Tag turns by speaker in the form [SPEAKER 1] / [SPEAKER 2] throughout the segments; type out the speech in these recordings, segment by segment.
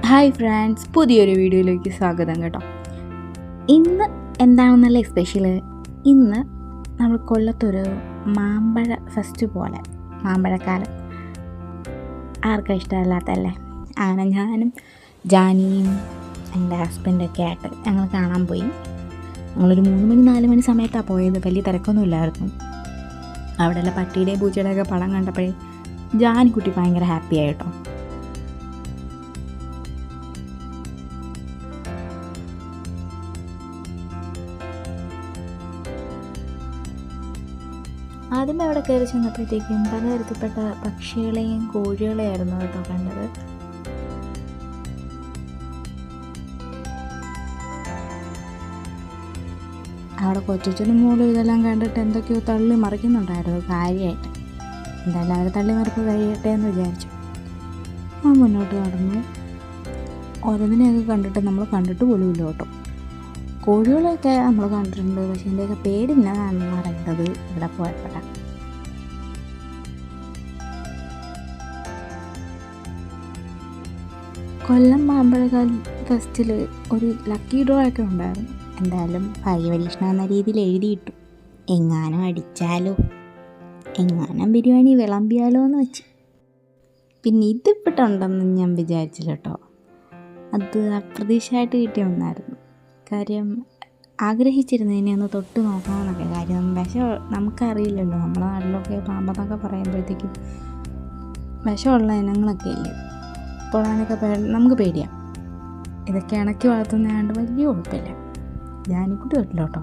[SPEAKER 1] Hi friends, പുതിയൊരു വീഡിയോയിലേക്ക് സ്വാഗതം കേട്ടോ. ഇന്ന് എന്താണെന്നല്ലേ സ്പെഷ്യൽ? ഇന്ന് നമ്മൾ കൊല്ലത്തൊരു മാമ്പഴ ഫെസ്റ്റ് പോലെ, മാമ്പഴക്കാലം ആർക്കും ഇഷ്ടമല്ലാത്തല്ലേ. അങ്ങനെ ഞാനും ജാനിയും എൻ്റെ ഹസ്ബൻഡൊക്കെ ആയിട്ട് ഞങ്ങൾ കാണാൻ പോയി. ഞങ്ങളൊരു 3 മണി 4 മണി സമയത്താണ് പോയത്. വലിയ തിരക്കൊന്നുമില്ലായിരുന്നു. അവിടെയുള്ള പട്ടിയുടെയും പൂച്ചയുടെയൊക്കെ പടം കണ്ടപ്പോഴേ ജാനിക്കുട്ടി ഭയങ്കര ഹാപ്പി ആയിട്ടോ. ആദ്യമേ അവിടെ കയറി ചെന്നപ്പോഴത്തേക്കും പലതരത്തിൽപ്പെട്ട പക്ഷികളെയും കോഴികളെയായിരുന്നു കേട്ടോ കണ്ടത്. അവിടെ കൊച്ചച്ഛനും മോളും ഇതെല്ലാം കണ്ടിട്ട് എന്തൊക്കെയോ തള്ളി മറിക്കുന്നുണ്ടായിരുന്നു കാര്യമായിട്ട്. എന്തായാലും അവർ തള്ളി മറിപ്പ് കഴിയട്ടെ എന്ന് വിചാരിച്ചു. മുന്നോട്ട് നടന്നു. ഓരോന്നിനെയൊക്കെ കണ്ടിട്ട് നമ്മൾ കണ്ടിട്ട് പോലുമില്ല കേട്ടോ. കോഴികളെയൊക്കെ നമ്മൾ കണ്ടിട്ടുണ്ട്, പക്ഷേ എൻ്റെയൊക്കെ പേര് ഇന്നതാണെന്ന് പറയുന്നത് ഇവിടെ പോയപ്പോഴാണ്. കൊല്ലം മാമ്പഴക്കാൽ ഫെസ്റ്റിൽ ഒരു ലക്കി ഡ്രോ ഒക്കെ ഉണ്ടായിരുന്നു. എന്തായാലും ഭാഗ്യപരീക്ഷണം എന്ന രീതിയിൽ എഴുതിയിട്ടു. എങ്ങാനും അടിച്ചാലോ, എങ്ങാനും ബിരിയാണി വിളമ്പിയാലോ എന്ന് വെച്ച്. പിന്നെ ഇതിപ്പെട്ടുണ്ടെന്ന് ഞാൻ വിചാരിച്ചില്ല കേട്ടോ. അത് അപ്രതീക്ഷയായിട്ട് കിട്ടിയ ഒന്നായിരുന്നു. കാര്യം ആഗ്രഹിച്ചിരുന്നതിനെ ഒന്ന് തൊട്ട് നോക്കണമെന്നൊക്കെ. കാര്യം നമുക്കറിയില്ലല്ലോ, നമ്മുടെ നാട്ടിലൊക്കെ പാമ്പെന്നൊക്കെ പറയുമ്പോഴത്തേക്കും വിഷമുള്ള ഇനങ്ങളൊക്കെ ഇല്ലേ. അപ്പോൾ അതിനൊക്കെ നമുക്ക് പേടിയാണ്. ഇതൊക്കെ ഇണക്കി വളർത്തുന്നതാണ്ട് വലിയ കുഴപ്പമില്ല. ജാനിക്കുട്ടി തൊട്ടില്ല കേട്ടോ.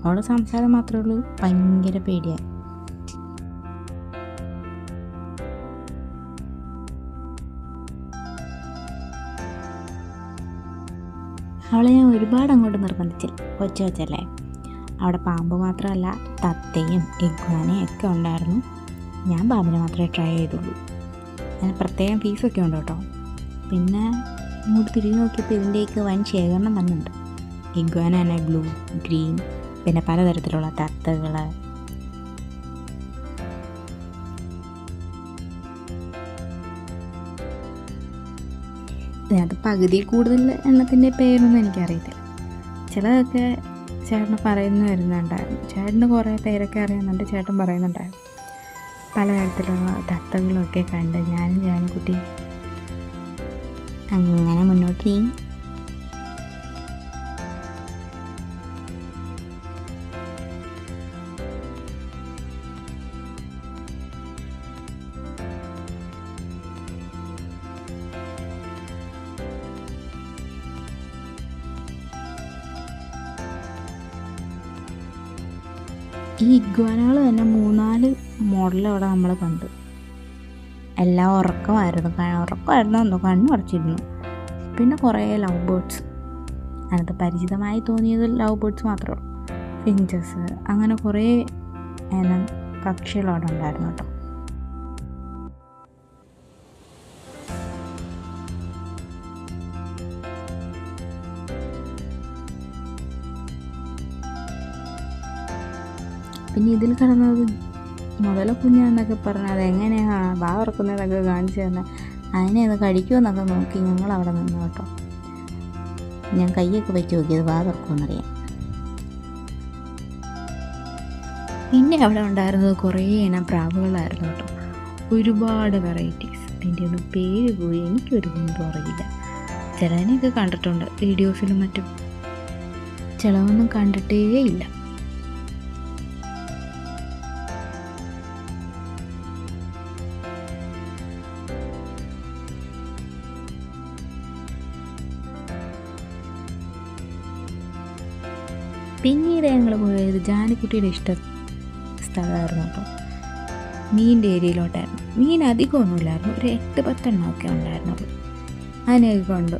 [SPEAKER 1] അവളുടെ സംസാരം മാത്രമേ ഉള്ളൂ ഭയങ്കര പേടിയാണ്. അവളെ ഞാൻ ഒരുപാട് അങ്ങോട്ട് നിർബന്ധിച്ചില്ല. കൊച്ചല്ലേ, അവിടെ പാമ്പ് മാത്രമല്ല തത്തയും ഇഗ്വാനയും ഒക്കെ ഉണ്ടായിരുന്നു. ഞാൻ പാമ്പിനെ മാത്രമേ ട്രൈ ചെയ്തുള്ളൂ. അതിന് പ്രത്യേകം ഫീസൊക്കെ ഉണ്ട് കേട്ടോ. പിന്നെ ഇങ്ങോട്ട് തിരിഞ്ഞ് നോക്കിയപ്പോൾ ഇതിൻ്റെയൊക്കെ വൻ ശേഖരണം വന്നിട്ടുണ്ട്. ഇഗ്വാന തന്നെ ബ്ലൂ, ഗ്രീൻ, പിന്നെ പലതരത്തിലുള്ള തത്തകൾ. അത് പകുതിയിൽ കൂടുതൽ എണ്ണത്തിൻ്റെ പേരൊന്നും എനിക്കറിയത്തില്ല. ചിലതൊക്കെ ചേട്ടന് പറയുന്നു വരുന്നുണ്ടായിരുന്നു. ചേട്ടന് കുറേ പേരൊക്കെ അറിയുന്നുണ്ട്. ചേട്ടൻ പറയുന്നുണ്ടായിരുന്നു. പലതരത്തിലുള്ള തത്തകളൊക്കെ കണ്ട് ഞാനും ജാനിക്കുട്ടി അങ്ങനെ മുന്നോട്ട് നീങ്ങി. ഈ ഇഗ്വാനകൾ തന്നെ 3-4 മോഡൽ അവിടെ നമ്മൾ കണ്ടു. എല്ലാം ഉറക്കമായിരുന്നു എന്തോ, കണ്ണു അടച്ചിരുന്നു. പിന്നെ കുറേ ലവ് ബേർഡ്സ്. അതിനകത്ത് പരിചിതമായി തോന്നിയത് ലവ് ബേർഡ്സ് മാത്രമേ ഉള്ളൂ. ഫിഞ്ചസ്, അങ്ങനെ കുറേ ഇനം പക്ഷികൾ അവിടെ ഉണ്ടായിരുന്നു കേട്ടോ. പിന്നെ ഇതിൽ കിടന്നത് മുതല കുഞ്ഞാന്നൊക്കെ പറഞ്ഞാൽ അതെങ്ങനെയാണ് വാ തുറക്കുന്നതൊക്കെ കാണിച്ചു തന്നാൽ അതിനെ ഒന്ന് കടിക്കുമെന്നൊക്കെ നോക്കി ഞങ്ങൾ അവിടെ നിന്നു കേട്ടോ. ഞാൻ കൈയൊക്കെ വെച്ച് നോക്കിയത് വാ തുറക്കുമെന്നറിയാം. പിന്നെ അവിടെ ഉണ്ടായിരുന്നത് കുറേ ഇനം പ്രാവുകളായിരുന്നു കേട്ടോ. ഒരുപാട് വെറൈറ്റീസ്. അതിൻ്റെ ഒന്നും പേര് പോയി എനിക്കൊരു കുന്തും അറിയില്ല. ചിലതിനെയൊക്കെ കണ്ടിട്ടുണ്ട് വീഡിയോസിലും മറ്റും, ചിലതൊന്നും കണ്ടിട്ടേ ഇല്ല. പിന്നീട് ഞങ്ങൾ പോയത് ജാനിക്കുട്ടിയുടെ ഇഷ്ട സ്ഥലമായിരുന്നു കേട്ടോ. മീനിൻ്റെ ഏരിയയിലോട്ടായിരുന്നു. മീൻ അധികമൊന്നുമില്ലായിരുന്നു, ഒരു 8-10 എണ്ണമൊക്കെ ഉണ്ടായിരുന്നുള്ളൂ. അതിനെയൊക്കെ കൊണ്ട്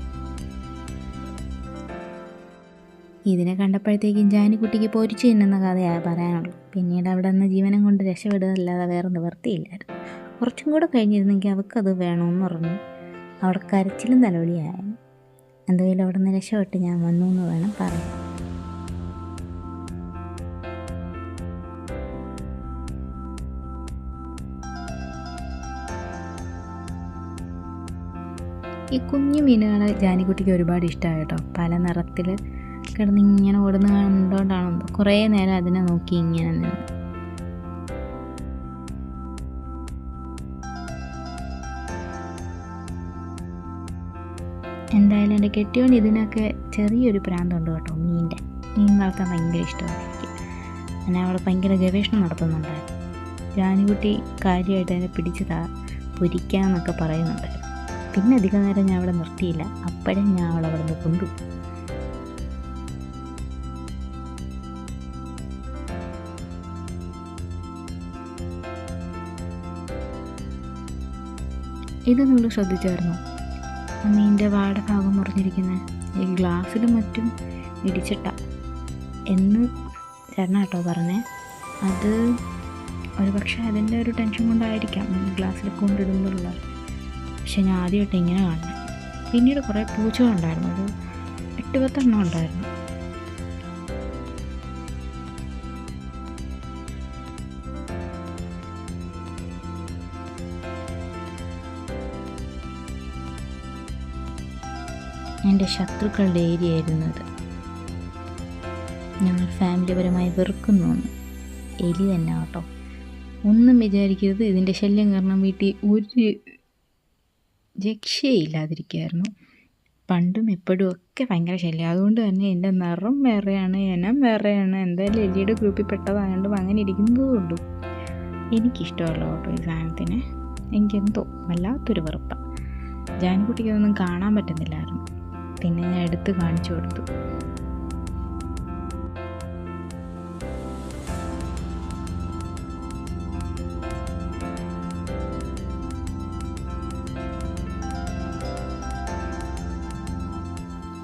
[SPEAKER 1] ഇതിനെ കണ്ടപ്പോഴത്തേക്കും ജാനിക്കുട്ടിക്ക് പൊരിച്ച് തിന്നുന്ന കഥയാണ് പറയാനുള്ളൂ. പിന്നീട് അവിടെ നിന്ന് ജീവനം കൊണ്ട് രക്ഷപ്പെടുകയല്ലാതെ വേറെ നിവർത്തിയില്ലായിരുന്നു. കുറച്ചും കൂടെ കഴിഞ്ഞിരുന്നെങ്കിൽ അവൾക്കത് വേണമെന്ന് പറഞ്ഞു. അവിടെ കരച്ചിലും തലവലിയായിരുന്നു. എന്തായാലും അവിടെ നിന്ന് രക്ഷപ്പെട്ട് ഞാൻ വന്നു എന്ന് വേണം പറയാൻ. ഈ കുഞ്ഞു മീനുകളെ ജാനിക്കുട്ടിക്ക് ഒരുപാട് ഇഷ്ടമായി കേട്ടോ. പല നിറത്തിൽ കിടന്ന് ഇങ്ങനെ ഓടുന്ന കണ്ടുകൊണ്ടാണെന്തോ കുറേ നേരം അതിനെ നോക്കി ഇങ്ങനെ നിന്ന്. എന്തായാലും എൻ്റെ കെട്ടിയോണ്ട് ഇതിനൊക്കെ ചെറിയൊരു പ്രാന്തുണ്ട് കേട്ടോ. മീൻ വളർത്താൻ ഭയങ്കര ഇഷ്ടമാണ് എനിക്ക്. ഞാൻ അവിടെ ഭയങ്കര ഗവേഷണം നടത്തുന്നുണ്ടായിരുന്നു. ജാനിക്കുട്ടി കാര്യമായിട്ട് അതിനെ പിടിച്ചതാ പൊരിക്കാമെന്നൊക്കെ പറയുന്നുണ്ടായിരുന്നു. പിന്നെ അധികം നേരം ഞാൻ അവിടെ നിർത്തിയില്ല. അപ്പോഴേ ഞാൻ അവിടെ നിന്ന് കൊണ്ടുപോയി. ഇത് നിങ്ങൾ ശ്രദ്ധിച്ചായിരുന്നോ? മീനിൻ്റെ വായുടെ ഭാഗം മുറിഞ്ഞിരിക്കുന്നത് ഈ ഗ്ലാസ്സിലും മറ്റും ഇടിച്ചിട്ട എന്ന് ചേട്ടനാ കേട്ടോ പറഞ്ഞേ. അത് ഒരു പക്ഷേ അതിൻ്റെ ഒരു ടെൻഷൻ കൊണ്ടായിരിക്കാം ഗ്ലാസ്സിൽ കൊണ്ടിടുമ്പോഴുള്ള. പക്ഷെ ഞാൻ ആദ്യമായിട്ട് ഇങ്ങനെ കാണുന്നത്. പിന്നീട് കുറേ പൂച്ചകളുണ്ടായിരുന്നു, ഒരു 8-10 എണ്ണം ഉണ്ടായിരുന്നു. എൻ്റെ ശത്രുക്കളുടെ ഏരിയ ആയിരുന്നു ഇത്. ഞങ്ങൾ ഫാമിലിപരമായി വെറുക്കുന്നു. എലി തന്നെ കേട്ടോ. ഒന്നും വിചാരിക്കരുത്, ഇതിൻ്റെ ശല്യം കാരണം വീട്ടിൽ ഒരു രക്ഷയില്ലാതിരിക്കുമായിരുന്നു. പണ്ടും എപ്പോഴും ഒക്കെ ഭയങ്കര ശല്യം. അതുകൊണ്ട് തന്നെ എൻ്റെ നിറം വേറെയാണ്, ഇനം വേറെയാണ്. എന്തായാലും എലിയുടെ ഗ്രൂപ്പിൽ പെട്ടതായതുകൊണ്ടും അങ്ങനെ ഇരിക്കുന്നതുകൊണ്ടും എനിക്കിഷ്ടമല്ല കേട്ടോ ഈ സാധനത്തിന്. എനിക്കെന്തോ വല്ലാത്തൊരു വെറുപ്പാണ്. ജാനിക്കുട്ടിക്ക് അതൊന്നും കാണാൻ പറ്റുന്നില്ലായിരുന്നു. പിന്നെ ഞാൻ എടുത്ത് കാണിച്ചു കൊടുത്തു.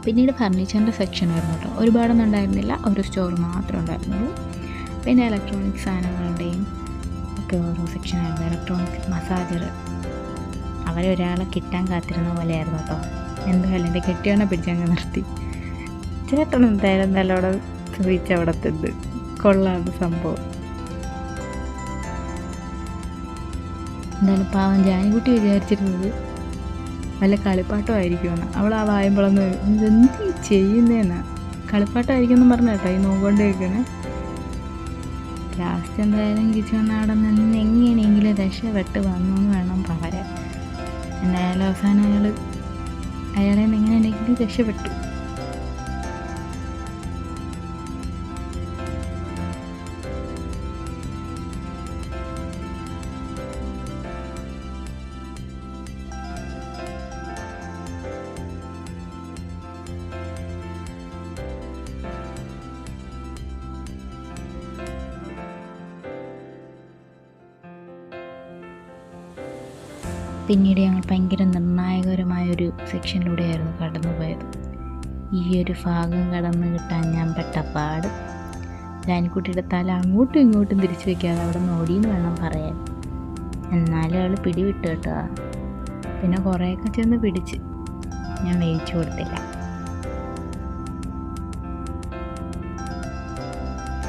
[SPEAKER 1] പിന്നീട് ഫർണിച്ചറിൻ്റെ സെക്ഷനായിരുന്നു കേട്ടോ. ഒരുപാടൊന്നും ഉണ്ടായിരുന്നില്ല, ഒരു സ്റ്റോർ മാത്രമേ ഉണ്ടായിരുന്നുള്ളൂ. പിന്നെ ഇലക്ട്രോണിക് സാധനങ്ങളുടെയും ഒക്കെ ഓരോ സെക്ഷനായിരുന്നു. ഇലക്ട്രോണിക് മസാജർ അവരെ ഒരാളെ കിട്ടാൻ കാത്തിരുന്ന പോലെയായിരുന്നു കേട്ടോ. എന്തായാലും എൻ്റെ കെട്ടിയോനെ പിടിച്ചങ്ങ് നിർത്തി. ചേട്ടൻ എന്തായാലും നല്ലോണം റീച്ചവിടത്തുണ്ട്. കൊള്ളാണ് സംഭവം. എന്തായാലും പാവം ജാനിക്കുട്ടി വിചാരിച്ചിരുന്നത് വല്ല കളിപ്പാട്ടമായിരിക്കുമെന്ന്. അവൾ ആ വായുമ്പോളൊന്ന് എന്ത് ചെയ്യുന്നതെന്നാ. കളിപ്പാട്ടമായിരിക്കുമെന്ന് പറഞ്ഞ കേട്ടോ ഈ നോക്കൊണ്ട് കേൾക്കണേ. ലാസ്റ്റ് എന്തായാലും കിച്ചൺ അവിടെ നിന്ന് എങ്ങനെയെങ്കിലും രക്ഷപ്പെട്ട് വന്നു എന്ന് വേണം പറയാൻ. എന്തായാലും അവസാനം അയാളെ എങ്ങനെയെങ്കിലും രക്ഷപ്പെട്ടു. പിന്നീട് ഞങ്ങൾ ഭയങ്കര നിർണായകരമായൊരു സെക്ഷനിലൂടെയായിരുന്നു കടന്നു പോയത്. ഈ ഒരു ഭാഗം കടന്നു കിട്ടാൻ ഞാൻ പെട്ട പാട്. ജാനിക്കുട്ടിയുടെ തല അങ്ങോട്ടും ഇങ്ങോട്ടും തിരിച്ചു വയ്ക്കാതെ അവിടെ നിന്ന് ഓടിയെന്ന് വേണം പറയാൻ. എന്നാലും അവൾ പിടിവിട്ട് കേട്ടോ. പിന്നെ കുറേയൊക്കെ ചെന്ന് പിടിച്ച് ഞാൻ മേടിച്ചു കൊടുത്തില്ല.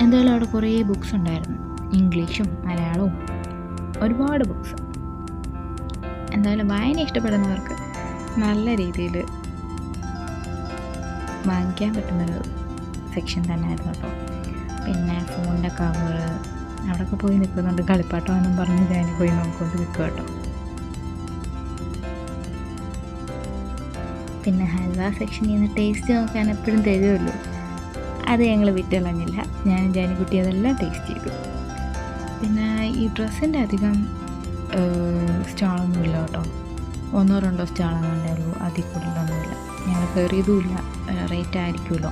[SPEAKER 1] എന്തായാലും അവിടെ കുറേ ബുക്സ് ഉണ്ടായിരുന്നു, ഇംഗ്ലീഷും മലയാളവും ഒരുപാട് ബുക്സ്. എന്തായാലും വായന ഇഷ്ടപ്പെടുന്നവർക്ക് നല്ല രീതിയിൽ വാങ്ങിക്കാൻ പറ്റുന്നൊരു സെക്ഷൻ തന്നെയായിരുന്നു കേട്ടോ. പിന്നെ ഫോണിൻ്റെ കവർ അവിടെയൊക്കെ പോയി നിൽക്കുന്നുണ്ട്. കളിപ്പാട്ടമെന്നും പറഞ്ഞ് ഞാൻ പോയി നോക്കിക്കൊണ്ട് നിൽക്കുക കേട്ടോ. പിന്നെ ഹൽവ സെക്ഷനിൽ നിന്ന് ടേസ്റ്റ് നോക്കാൻ എപ്പോഴും തരുമല്ലോ, അത് ഞങ്ങൾ വിട്ടുകളഞ്ഞില്ല. ഞാനും ജാനിക്കുട്ടി അതെല്ലാം ടേസ്റ്റ് ചെയ്തു. പിന്നെ ഈ ഡ്രസ്സിൻ്റെ അധികം സ്റ്റാളൊന്നുമില്ല കേട്ടോ. 1-2 സ്റ്റാളെന്നുണ്ടേ ഉള്ളൂ, അതിൽ കൂടുതലൊന്നുമില്ല. ഞങ്ങൾ കയറിയതുമില്ല, റേറ്റ് ആയിരിക്കുമല്ലോ.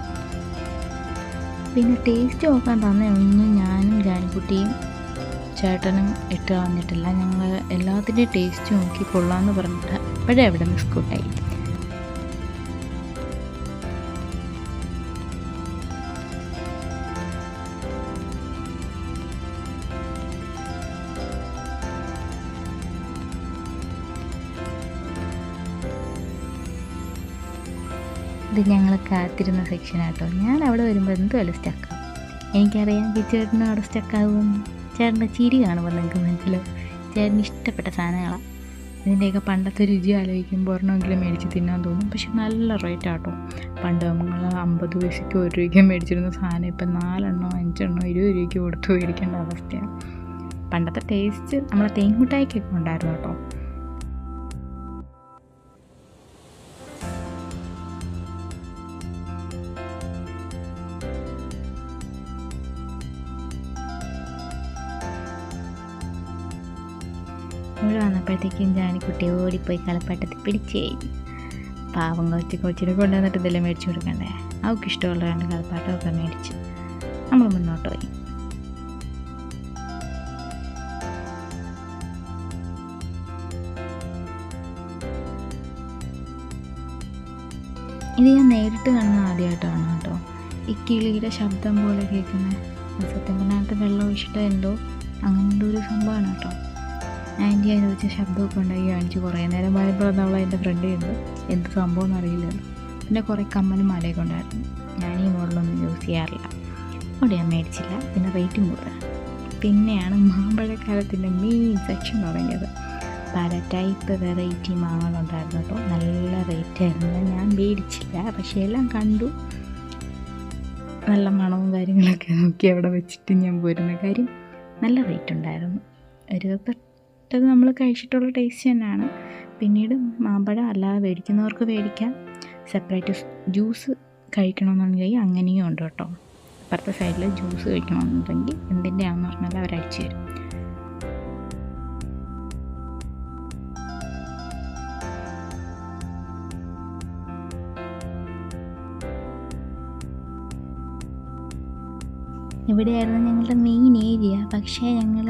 [SPEAKER 1] പിന്നെ ടേസ്റ്റ് നോക്കാൻ തന്നെ ഒന്നും ഞാനും ജാനിക്കുട്ടിയും ചേട്ടനും ഇട്ട് കളഞ്ഞിട്ടില്ല. ഞങ്ങൾ എല്ലാത്തിൻ്റെയും ടേസ്റ്റ് നോക്കി കൊള്ളാമെന്ന് പറഞ്ഞിട്ട് അപ്പോഴേ അവിടെ നിന്ന് സ്കൂട്ടായി. ഇത് ഞങ്ങൾ കാത്തിരുന്ന സെക്ഷനാട്ടോ. ഞാൻ അവിടെ വരുമ്പോൾ എന്തുമല്ല സ്റ്റക്കാവും. എനിക്കറിയാം ചേട്ടനും അവിടെ സ്റ്റക്കാകുമെന്ന്. ചേട്ടൻ്റെ ചിരി കാണുമ്പോൾ നിങ്ങൾക്ക് മനസ്സിലാവും. ചേട്ടന് ഇഷ്ടപ്പെട്ട സാധനങ്ങളാണ്. ഇതിൻ്റെയൊക്കെ പണ്ടത്തെ രുചി ആലോചിക്കുമ്പോൾ ഒരെണ്ണമെങ്കിലും മേടിച്ച് തിന്നാൻ തോന്നും. പക്ഷെ നല്ല റേറ്റ് ആട്ടോ. പണ്ട് നമ്മൾ 50 പൈസയ്ക്ക് 1 രൂപയ്ക്ക് മേടിച്ചിരുന്ന സാധനം ഇപ്പം 4 എണ്ണോ 5 എണ്ണോ 20 രൂപയ്ക്ക് കൊടുത്ത് മേടിക്കേണ്ട അവസ്ഥയാണ്. പണ്ടത്തെ ടേസ്റ്റ് നമ്മളെ തേൻമുട്ടായിക്കൊക്കെ ഉണ്ടായിരുന്നു കേട്ടോ. ഇവിടെ വന്നപ്പോഴത്തേക്കും ജാനിക്കുട്ടി ഓടിപ്പോയി കളിപ്പാട്ടത്തിൽ പിടിച്ച് കഴിഞ്ഞു. പാവം കൊച്ചിനെ കൊണ്ടുവന്നിട്ട് ഇതെല്ലാം മേടിച്ചു കൊടുക്കണ്ടേ. അവൾക്ക് ഇഷ്ടമുള്ള 2 കളിപ്പാട്ടമൊക്കെ മേടിച്ച് നമ്മൾ മുന്നോട്ട് പോയി. ഇത് ഞാൻ നേരിട്ട് കാണുന്ന ആദ്യമായിട്ടാണ് കേട്ടോ. ഈ കിളിയുടെ ശബ്ദം പോലെ കേൾക്കുന്നത്. സത്യം പറഞ്ഞാൽ വെള്ളം ഒഴിച്ചിട്ട് എന്തോ അങ്ങനെ എന്തോ ഒരു സംഭവമാണ് കേട്ടോ. ആൻറ്റി അതിന് വെച്ച ശബ്ദമൊക്കെ ഉണ്ടാക്കി കാണിച്ച് കുറേ നേരം പോയപ്പോൾ നമ്മൾ അതിൻ്റെ ഫ്രണ്ട് ചെയ്തു. എന്ത് സംഭവം എന്നറിയില്ലല്ലോ. പിന്നെ കുറേ കമ്മലും മാലയൊക്കെ ഉണ്ടായിരുന്നു. ഞാൻ ഈ മോഡലൊന്നും യൂസ് ചെയ്യാറില്ല, അവിടെ ഞാൻ മേടിച്ചില്ല. പിന്നെ റേറ്റും കൂടുതൽ. പിന്നെയാണ് മാമ്പഴക്കാലത്തിൻ്റെ മെയിൻ സെക്ഷൻ തുടങ്ങിയത്. പല ടൈപ്പ് വെറൈറ്റി മാങ്ങകളുണ്ടായിരുന്നു കേട്ടോ. നല്ല റേറ്റായിരുന്നു. ഞാൻ മേടിച്ചില്ല, പക്ഷേ എല്ലാം കണ്ടു. നല്ല മണവും കാര്യങ്ങളൊക്കെ നോക്കി അവിടെ വെച്ചിട്ട് ഞാൻ പോരുന്ന കാര്യം നല്ല റേറ്റ് ഉണ്ടായിരുന്നു. ഒരു പെട്ടത് നമ്മൾ കഴിച്ചിട്ടുള്ള ടേസ്റ്റ് തന്നെയാണ്. പിന്നീട് മാമ്പഴം അല്ലാതെ മേടിക്കുന്നവർക്ക് മേടിക്കാം. സെപ്പറേറ്റ് ജ്യൂസ് കഴിക്കണമെന്നുണ്ടെങ്കിൽ അങ്ങനെയും ഉണ്ട് കേട്ടോ. അപ്പുറത്തെ സൈഡിൽ ജ്യൂസ് കഴിക്കണമെന്നുണ്ടെങ്കിൽ എന്തിൻ്റെയാണെന്ന് പറഞ്ഞാൽ അവർ അയച്ചു തരും. ഇവിടെയായിരുന്നു ഞങ്ങളുടെ മെയിൻ ഏരിയ. പക്ഷേ ഞങ്ങൾ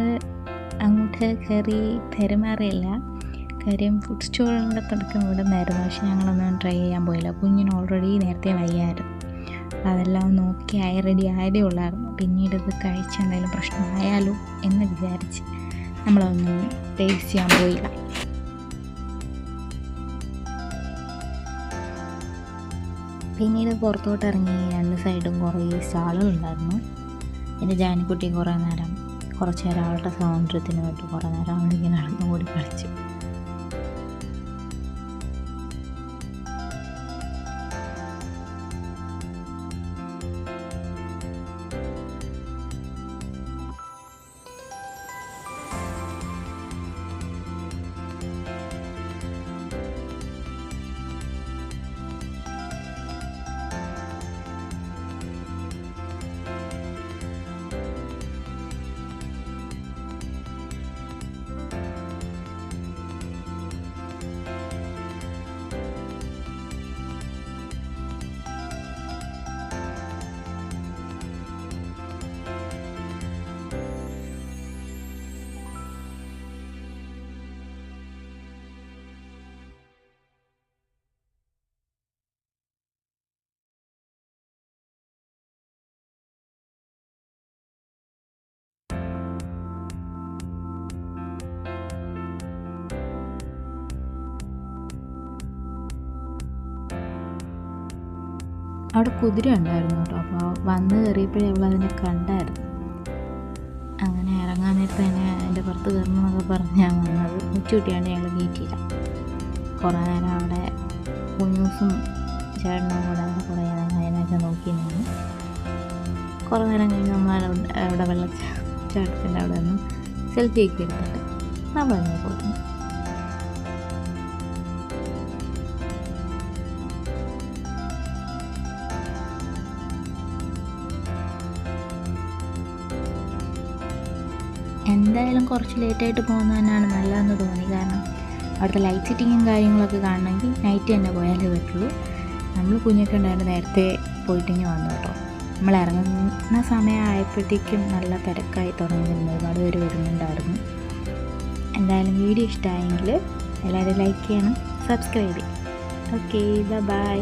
[SPEAKER 1] അങ്ങോട്ട് കയറി പെരുമാറിയില്ല. കാര്യം ഫുഡ് സ്റ്റോളിൻ്റെ തുടക്കം ഇവിടെ നിന്നായിരുന്നു. പക്ഷെ ഞങ്ങളൊന്നും ട്രൈ ചെയ്യാൻ പോയില്ല. കുഞ്ഞിന് ഓൾറെഡി നേരത്തെ വയ്യായിരുന്നു. അതെല്ലാം നോക്കി റെഡി ആയതേ ഉള്ളായിരുന്നു. പിന്നീട് ഇത് കഴിച്ച് എന്തെങ്കിലും പ്രശ്നമായാലോ എന്ന് വിചാരിച്ച് നമ്മളൊന്നും ടേസ്റ്റ് ചെയ്യാൻ പോയില്ല. പിന്നീട് പുറത്തോട്ട് ഇറങ്ങി 2 സൈഡും കുറേ സ്റ്റാളുകളുണ്ടായിരുന്നു. എൻ്റെ ജാനിക്കുട്ടി കുറച്ച് നേരം അവളുടെ സൗന്ദര്യത്തിന് വേണ്ടി കുറേ നേരം അവളിങ്ങനെ നടന്നു കൂടി കളിച്ചു. അവിടെ കുതിര ഉണ്ടായിരുന്നു കേട്ടോ. അപ്പോൾ വന്ന് കയറിയപ്പോഴേ അവളതിനെ കണ്ടായിരുന്നു. അങ്ങനെ ഇറങ്ങാൻ നേരത്തെ തന്നെ എൻ്റെ പുറത്ത് കയറണമെന്നൊക്കെ പറഞ്ഞാൽ വന്നത്. ഉച്ചൂട്ടിയാണ് ഞങ്ങൾ കയറ്റിയില്ല. കുറേ നേരം അവിടെ കുഞ്ഞൂസും ചേട്ടനും കൂടെ കുറേ നേരം അതിനൊക്കെ നോക്കി നിന്ന്. കുറേ നേരം കഴിഞ്ഞ് നമ്മൾ അവിടെ വെള്ളച്ചാട്ടത്തിൻ്റെ അവിടെ നിന്ന് സെൽഫിയൊക്കെ എടുത്തിട്ട് നമ്മളങ്ങനെ പോയിരുന്നു. എന്തായാലും കുറച്ച് ലേറ്റായിട്ട് പോകുന്നത് തന്നെയാണ് നല്ലതെന്ന് തോന്നി. കാരണം അവിടുത്തെ ലൈറ്റ് സെറ്റിങ്ങും കാര്യങ്ങളൊക്കെ കാണണമെങ്കിൽ നൈറ്റ് തന്നെ പോയാലേ പറ്റുള്ളൂ. നമ്മൾ കുഞ്ഞൊക്കെ ഉണ്ടായിരുന്നു നേരത്തെ പോയിട്ടിങ്ങ് വന്നു കേട്ടോ. നമ്മൾ ഇറങ്ങുന്ന സമയമായപ്പോഴത്തേക്കും നല്ല തിരക്കായി തുടങ്ങിയിരുന്നു. ഒരുപാട് പേര് വരുന്നുണ്ടായിരുന്നു. എന്തായാലും വീഡിയോ ഇഷ്ടമായെങ്കിൽ എല്ലാവരും ലൈക്ക് ചെയ്യണം, സബ്സ്ക്രൈബ് ചെയ്യണം. Okay, by.